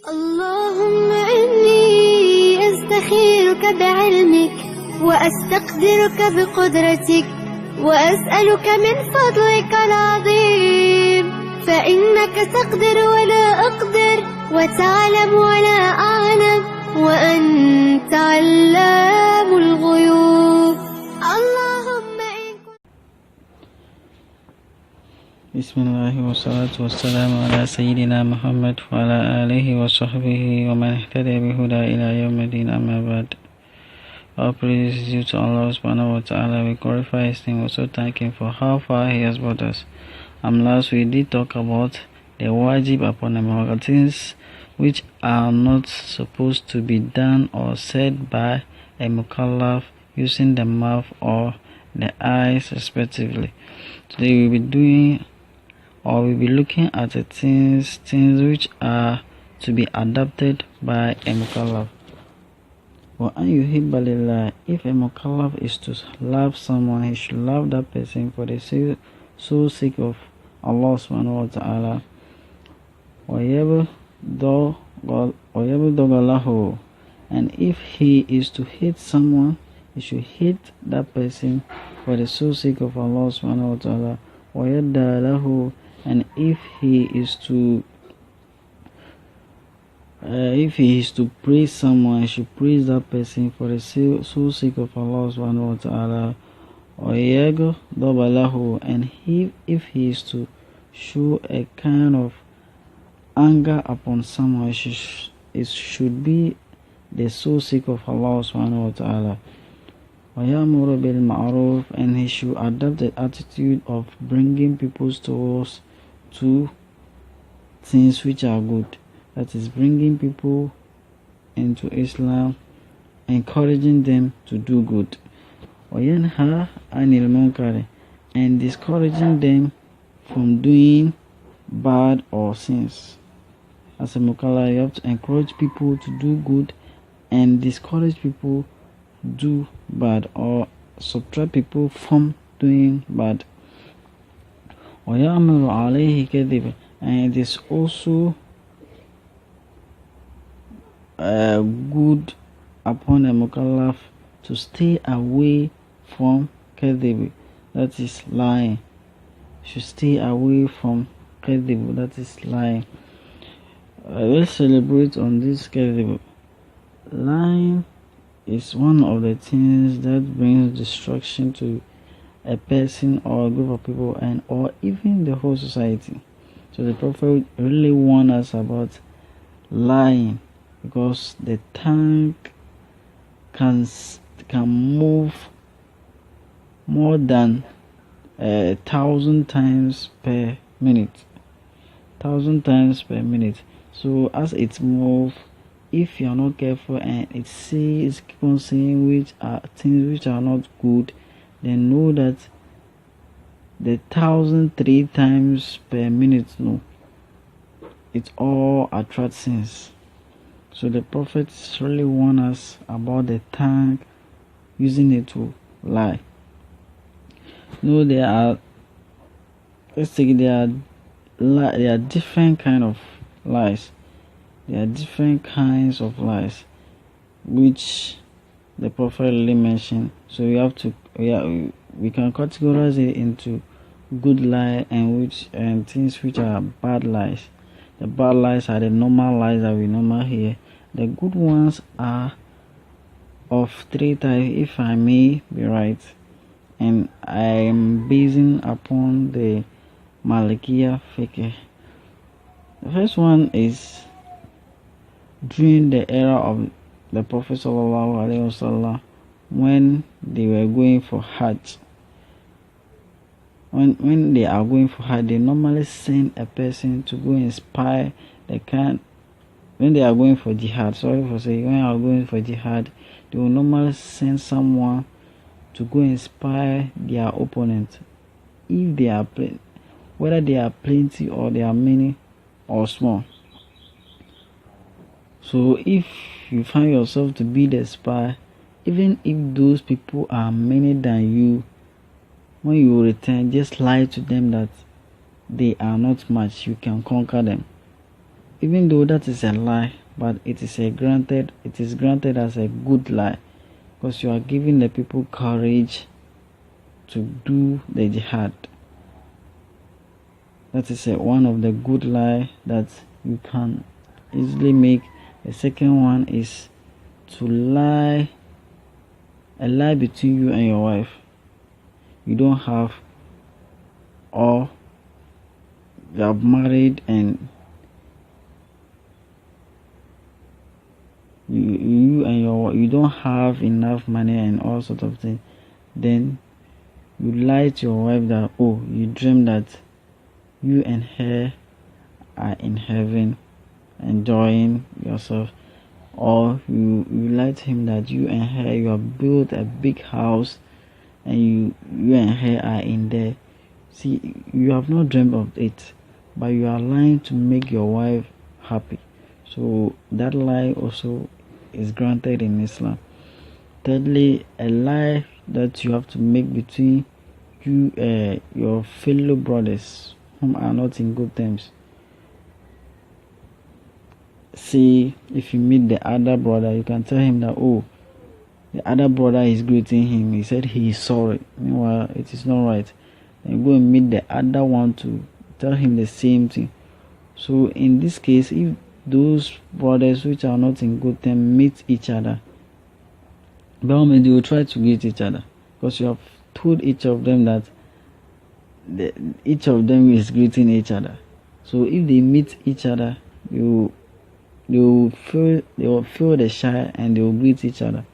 اللهم إني أستخيرك بعلمك وأستقدرك بقدرتك وأسألك من فضلك العظيم، فإنك تقدر ولا أقدر وتعلم ولا أعلم وأنت علام الغيوب. اللهم بسم الله والصلاة والسلام على سيدنا محمد وعلى آله وصحبه ومن اهتدى بهدى إلى يوم الدين. أما بعد. All praise is due to Allah subhanahu wa ta'ala. We glorify His name. We also thank Him for how far He has brought us. Last we did talk about the wajib upon the things which are not supposed to be done or said by a mukallaf using the mouth or the eyes respectively. Today we'll be looking at the things which are to be adopted by a mukallaf. If a mukallaf is to love someone, he should love that person for the sole sake of Allah subhanahu wa ta'ala. And if he is to hate someone, he should hate that person for the sole sake of Allah subhanahu wa ta'ala. And if he is to praise someone, he should praise that person for the sole sake of Allah subhanahu wa ta'ala. And if he is to show a kind of anger upon someone, it should be the sole sake of Allah subhanahu wa ta'ala. And he should adopt the attitude of bringing people towards to things which are good. That is, bringing people into Islam, encouraging them to do good. And discouraging them from doing bad or sins. As a mukallaf, you have to encourage people to do good and discourage people to do bad, or subtract people from doing bad. And it is also good upon a mukallaf to stay away from kadhib, that is lying. Should stay away from kadhib, that is lying. Let's celebrate on this kadhib. Lying is one of the things that brings destruction to a person or a group of people, and or even the whole society. So the Prophet really warned us about lying, because the tongue can move more than 1,000 times per minute. 1,000 times per minute. So as it moves, if you are not careful and it keep on saying which are things which are not good, then know that the 1,003 times per minute, it all attracts sins. So the Prophet really warned us about the tongue, using it to lie. There are different kind of lies. There are different kinds of lies which the Prophet really mentioned. So we can categorize it into good lie and things which are bad lies. The bad lies are the normal lies that we normally hear. The good ones are of 3 types, if I may be right, and I am basing upon the malikiyya fiqh. The first one is during the era of the Prophet sallallahu alaihi wasallam, when they were going for Hajj. When they are going for Hajj, they normally send a person to go and spy the kind. When they are going for jihad, when they are going for jihad, they will normally send someone to go and spy their opponent, if they are whether they are plenty or they are many or small. So if you find yourself to be the spy, even if those people are many than you, when you return, just lie to them that they are not much, you can conquer them. even though that is a lie, but it is granted as a good lie, because you are giving the people courage to do the jihad. That is one of the good lie that you can easily make. The second one is to lie, a lie between you and your wife. You don't have, or you are married and you don't have enough money and all sorts of things. Then you lie to your wife that, oh, you dream that you and her are in heaven enjoying yourself, or you lie to him that you and her, you have built a big house and you and her are in there. See, you have not dreamed of it, but you are lying to make your wife happy. So that lie also is granted in Islam. Thirdly, a lie that you have to make between you, your fellow brothers whom are not in good terms. See, if you meet the other brother, you can tell him that, oh, the other brother is greeting him, he said he is sorry. Meanwhile, it is not right. Then go and meet the other one to tell him the same thing. So in this case, if those brothers which are not in good terms meet each other, by all means they will try to greet each other, because you have told each of them that each of them is greeting each other. So if they meet each other, they will feel the shy and they will greet each other,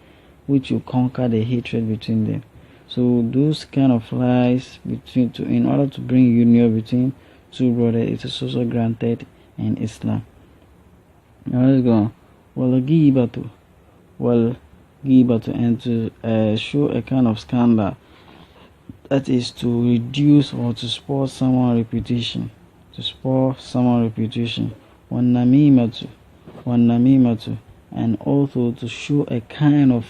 which will conquer the hatred between them. So those kind of lies in order to bring union between two brothers, it is also granted in Islam. Now let's go on. And to show a kind of scandal, that is to reduce or to spoil someone's reputation. Namimatu, and also to show a kind of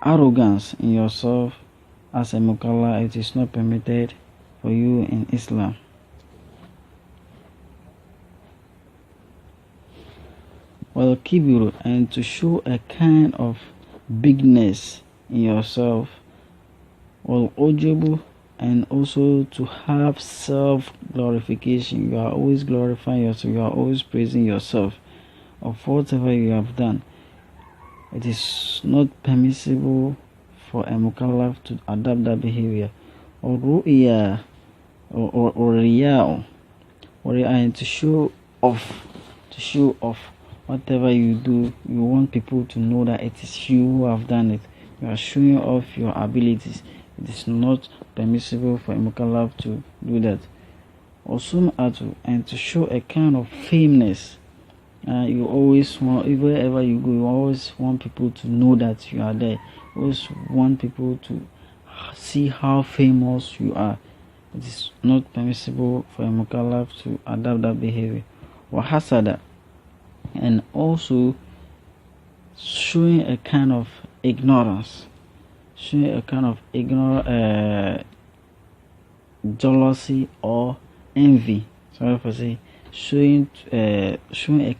arrogance in yourself as a mukallaf. It is not permitted for you in Islam. Kibiru, and to show a kind of bigness in yourself. Ojobu, and also to have self-glorification. You are always glorifying yourself, you are always praising yourself of whatever you have done. It is not permissible for a mukallaf to adopt that behavior. Or ru'ya, or riya'u, and to show off whatever you do. You want people to know that it is you who have done it. You are showing off your abilities. It is not permissible for a mukallaf to do that. Also, and to show a kind of fameness. You always want, wherever you go, you always want people to know that you are there. You always want people to see how famous you are. It is not permissible for a mukallaf to adopt that behavior. Hasada, and also showing a kind of ignorance. Jealousy or envy. Sorry for saying. Showing a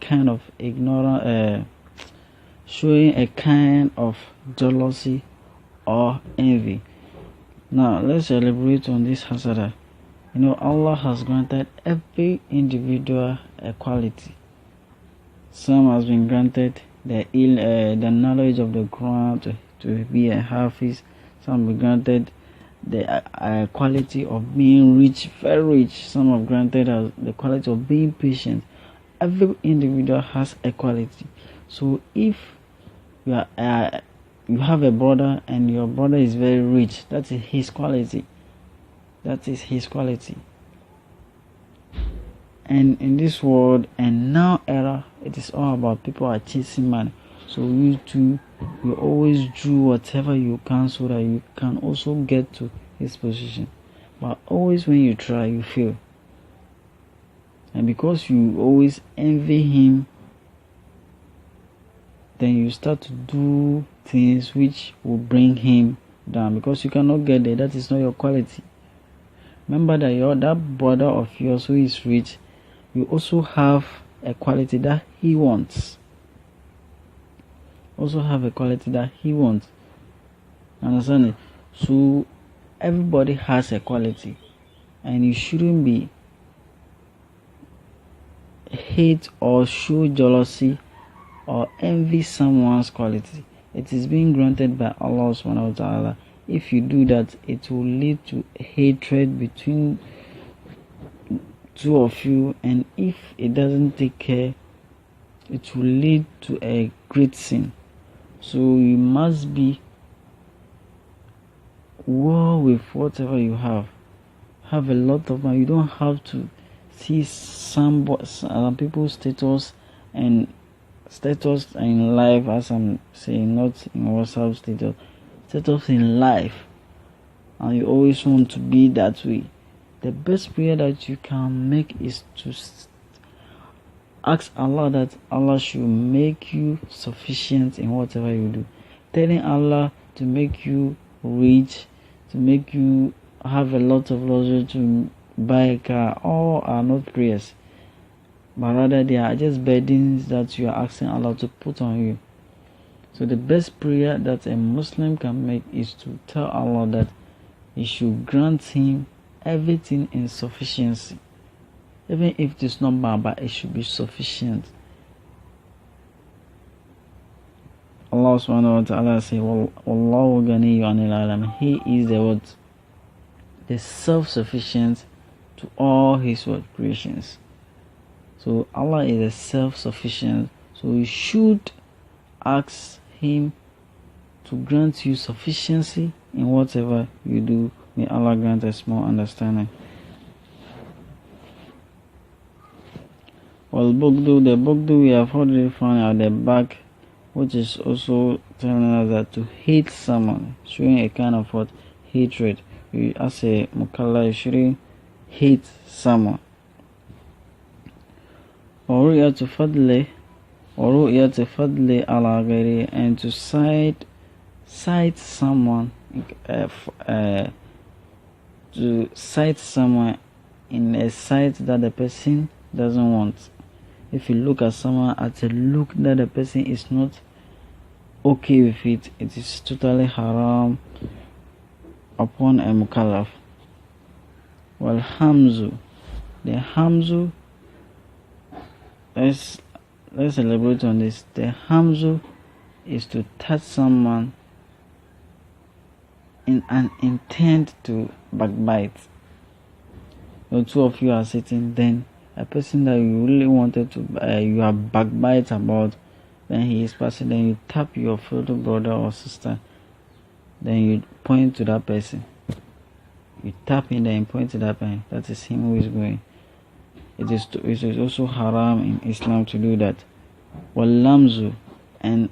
kind of showing a kind of jealousy or envy. Now let's elaborate on this hasada. Allah has granted every individual equality. Some has been granted the knowledge of the Quran to be a hafiz. Some have been granted the quality of being rich, very rich. Some have granted us the quality of being patient. Every individual has a quality. So if you have a brother and your brother is very rich, that is his quality. And in this world and now era, it is all about people are chasing money. So you always do whatever you can so that you can also get to his position. But always when you try, you fail. And because you always envy him, then you start to do things which will bring him down, because you cannot get there. That is not your quality. Remember that that brother of yours who is rich, you also have a quality that he wants. Also have a quality that he wants. Understand it? So everybody has a quality, and you shouldn't be hate or show jealousy or envy someone's quality. It is being granted by Allah subhanahu wa ta'ala. If you do that, it will lead to hatred between two of you, and if it doesn't take care, it will lead to a great sin. So you must be well with whatever you have. Have a lot of money. You don't have to see some people's status in life, as I'm saying, not in WhatsApp status in life, and you always want to be that way. The best prayer that you can make is to ask Allah that Allah should make you sufficient in whatever you do. Telling Allah to make you rich, to make you have a lot of luxury, to buy a car, all are not prayers, but rather they are just burdens that you are asking Allah to put on you. So the best prayer that a Muslim can make is to tell Allah that He should grant him everything in sufficiency. Even if it is not bad, but it should be sufficient. Allah subhanahu wa ta'ala says, Adoptable anil alamin. He is the what? The self-sufficient to all his creations. So Allah is a self-sufficient. So you should ask him to grant you sufficiency in whatever you do. May Allah grant us more understanding. Well, the Bugdu we have already found at the back, which is also telling us that to hate someone, showing a kind of what? Hatred. You, as a mukallaf, you shouldn't hate someone. Or ru'yatu fadli ala ghayri, and to cite someone in a sight that the person doesn't want. If you look at someone at a look that the person is not okay with it, it is totally haram upon a mukallaf. Well, hamzu, the hamzu, let's elaborate on this. The hamzu is to touch someone in an intent to backbite. The two of you are sitting, then a person that you really wanted to, you are backbite about, then he is passing, then you tap your fellow brother or sister, then you point to that person. You tap in there and point to that person. That is him who is going. It is also haram in Islam to do that. Walamzu, and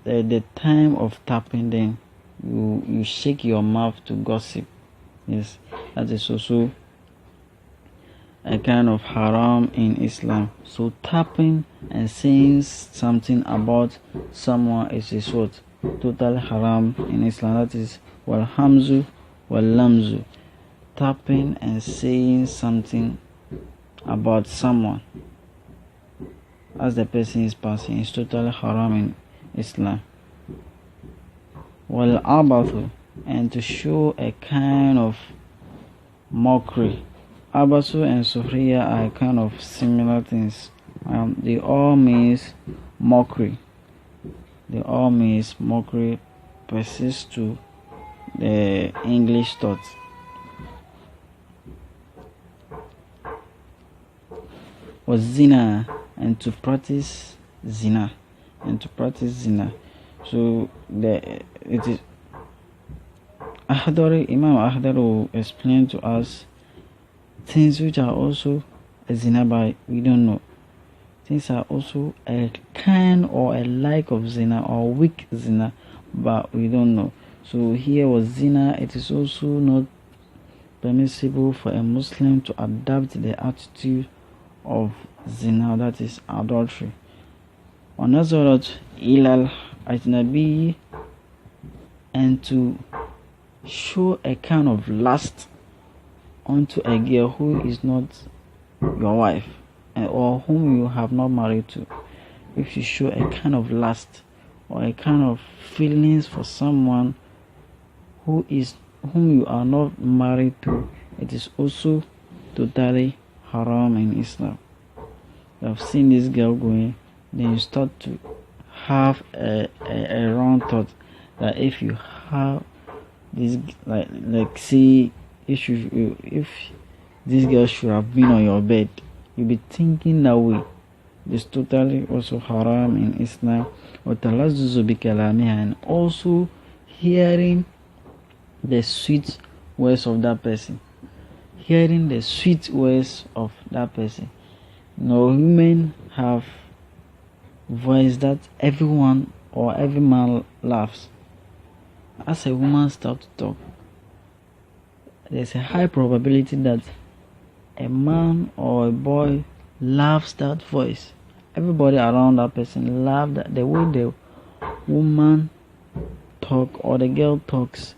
the time of tapping, then you shake your mouth to gossip. Yes, that is also a kind of haram in Islam. So tapping and saying something about someone is what? Total haram in Islam. That is wal hamzu wal lamzu. Tapping and saying something about someone as the person is passing is totally haram in Islam. Wal abathu, and to show a kind of mockery. Abathu and sukhriya are kind of similar things. They all means mockery. They all means mockery, persist to the English thought. Was zina, and to practice zina, So it is Imam Akhdari will explain to us things which are also a zina, but we don't know. Things are also a kind or a like of zina or weak zina, but we don't know. So here was zina. It is also not permissible for a Muslim to adopt the attitude of zina, that is adultery. Wanazarat ilal ajnabi, and to show a kind of lust onto a girl who is not your wife. or whom you have not married to, if you show a kind of lust or a kind of feelings for someone whom you are not married to, it is also totally haram in Islam. You have seen this girl going, then you start to have a wrong thought that if you have this, like see, if this girl should have been on your bed, you'll be thinking that way. It's totally also haram in Islam. And also hearing the sweet words of that person. Hearing the sweet words of that person. No, women have voice that everyone or every man laughs. As a woman starts to talk, there's a high probability that a man or a boy loves that voice. Everybody around that person loves that. The way the woman talk or the girl talks,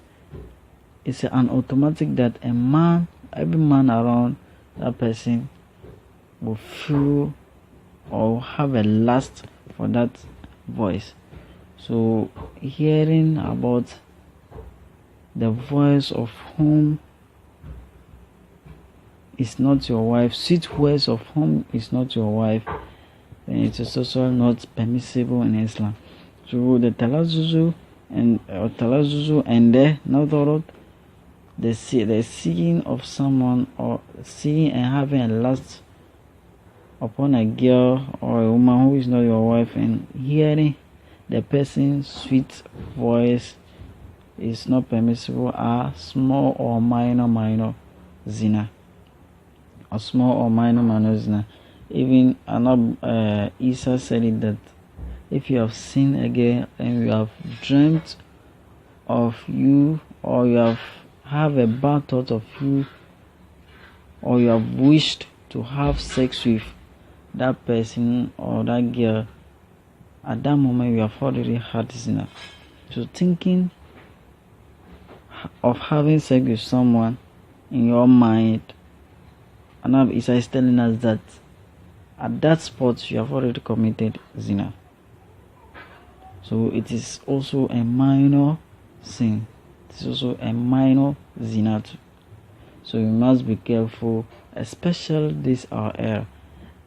it's an automatic that every man around that person will feel or have a lust for that voice. So hearing about the voice of whom is not your wife, sweet words of whom is not your wife, then it is also not permissible in Islam. So the talazuzu and the nadharat, the seeing of someone or seeing and having a lust upon a girl or a woman who is not your wife, and hearing the person's sweet voice is not permissible, are small or minor zina. A small or minor zina. Even Isa said it that if you have seen a girl and you have dreamt of you, or you have a bad thought of you, or you have wished to have sex with that person or that girl, at that moment you have already had zina. So thinking of having sex with someone in your mind, and Isa is telling us that at that spot you have already committed zina. So it is also a minor sin. It is also a minor zina too. So we must be careful, especially this our era.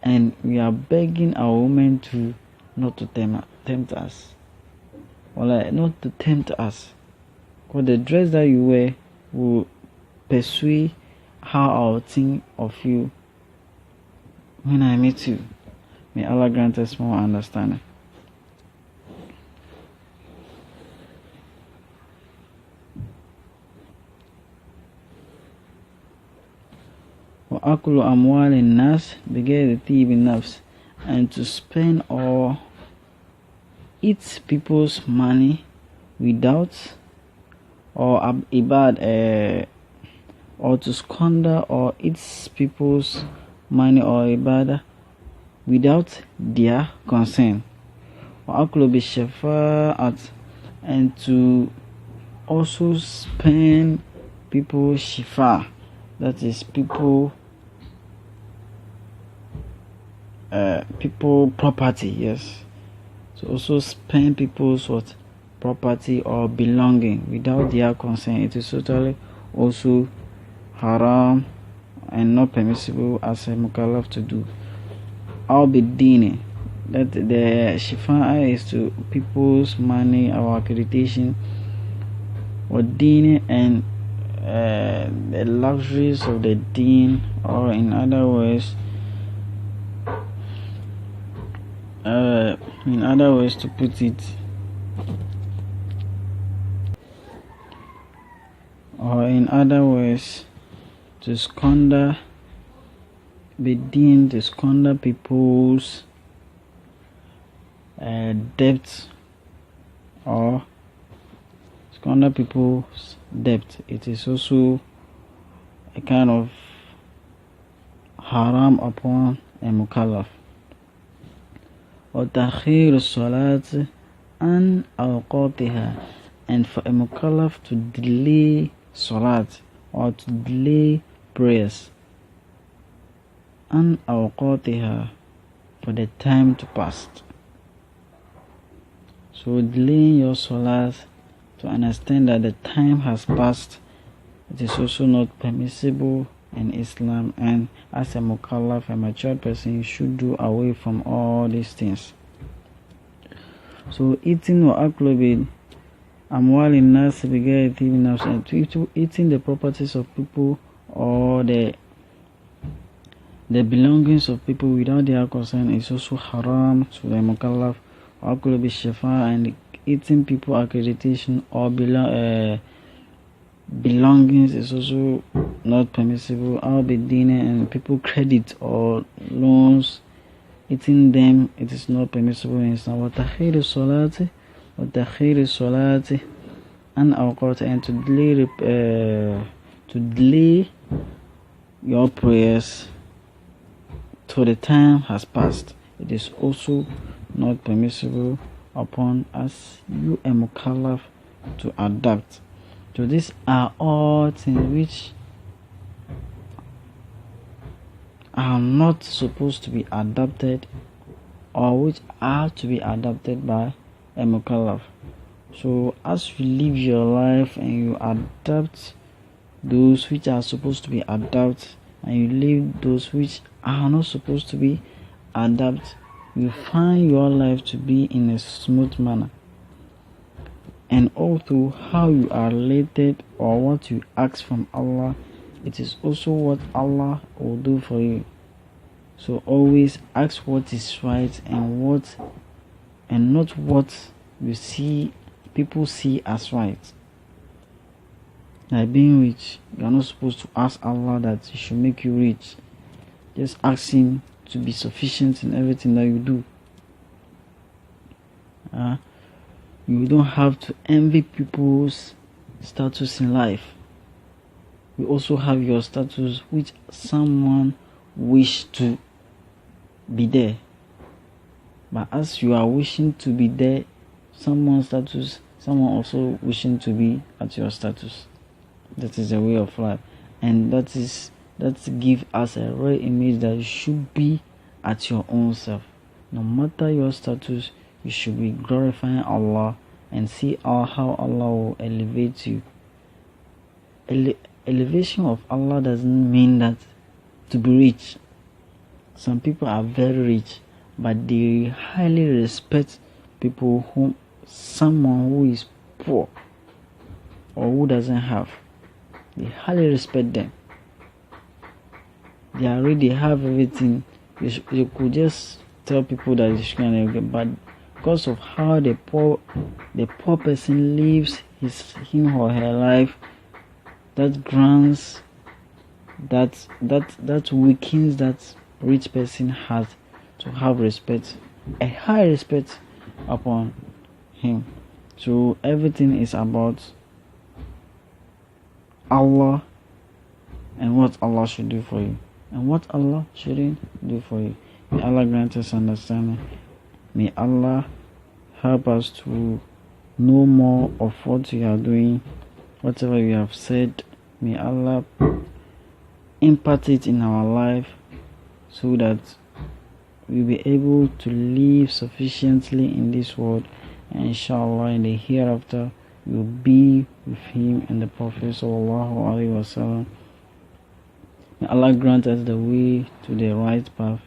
And we are begging our women to not to tempt us. Or not to tempt us. Because the dress that you wear will persuade how I'll think of you when I meet you. May Allah grant us more understanding. وَأَكُلُ أَمْوَالِ النَّاسِ بِغَيْرِ طِيبِ النَّفْسِ, and to spend or eat people's money without, or or to squander or eat people's money or ibadah without their consent. وَأَكُلُ بِالشَّفَاعَةِ, and to also spend people's shifa, that is people property, yes. So also spend people's what property or belonging without their consent. It is totally also haram and not permissible as a mukallaf to do. I'll be dini, that the shifa is to people's money or accreditation or dini, and the luxuries of the deen, or in other words to put it, or in other words to squander the deen, to squander people's debt, or squander people's debt. It is also a kind of haram upon a mukallaf. وَتَأْخِيرُ الصَّلَاةِ عَنْ أَوْقَاتِهَا, and for a mukallaf to delay salat or to delay prayers an awqatiha, for the time to pass. So delaying your salat to understand that the time has passed, it is also not permissible in Islam, and as a mukallaf, a mature person, you should do away from all these things. So eating wa aklubin amwali nas bighairi tibin nafs, eating the properties of people or the belongings of people without their consent is also haram to the mukallaf. Wa aklubi shafa, and eating people accreditation or belongings is also not permissible. Al bidina, and people credit or loans, eating them, it is not permissible in Islam. Wa takhiru salati and awqat, and to delay your prayers till the time has passed, it is also not permissible upon us, you a mukallaf, to adopt. So these are all things which are not supposed to be adopted, or which are to be adopted by a mukallaf. So as you live your life and you adopt those which are supposed to be adopted, and you leave those which are not supposed to be adopted, you find your life to be in a smooth manner. And although how you are related or what you ask from Allah, it is also what Allah will do for you. So always ask what is right and not what you see people see as right. Like being rich, you are not supposed to ask Allah that He should make you rich. Just ask Him to be sufficient in everything that you do. You don't have to envy people's status in life. You also have your status which someone wish to be there. But as you are wishing to be there, someone also wishing to be at your status. That is a way of life. And that give us a real image that you should be at your own self. No matter your status, you should be glorifying Allah and see how Allah will elevate you. Elevation of Allah doesn't mean that to be rich. Some people are very rich, but they highly respect someone who is poor or who doesn't have. They highly respect them. They already have everything. You could just tell people that you shouldn't get, but because of how the poor person lives him or her life, that grounds that weakens that rich person has to have respect, a high respect upon him. So everything is about Allah and what Allah should do for you and what Allah shouldn't do for you. May Allah grant us understanding. May Allah help us to know more of what we are doing, whatever we have said. May Allah impart it in our life so that we'll be able to live sufficiently in this world, and inshallah in the hereafter we'll be with Him and the Prophet sallallahu alaihi wasallam. May Allah grant us the way to the right path.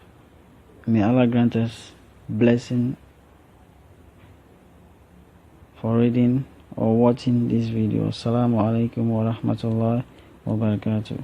May Allah grant us blessing for reading or watching this video. Assalamu alaikum wa rahmatullahi wa barakatuh.